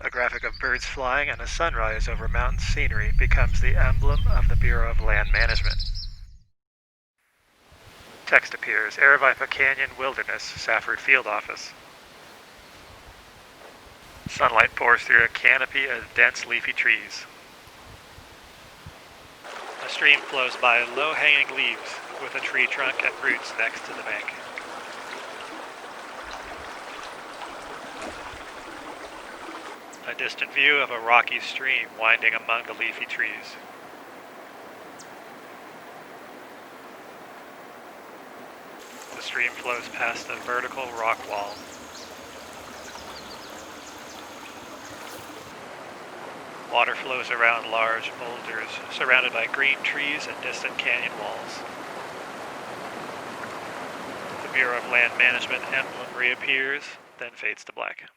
A graphic of birds flying and a sunrise over mountain scenery becomes the emblem of the Bureau of Land Management. Text appears, Aravaipa Canyon Wilderness, Safford Field Office. Sunlight pours through a canopy of dense leafy trees. A stream flows by low-hanging leaves with a tree trunk and roots next to the bank. A distant view of a rocky stream winding among the leafy trees. The stream flows past a vertical rock wall. Water flows around large boulders, surrounded by green trees and distant canyon walls. The Bureau of Land Management emblem reappears, then fades to black.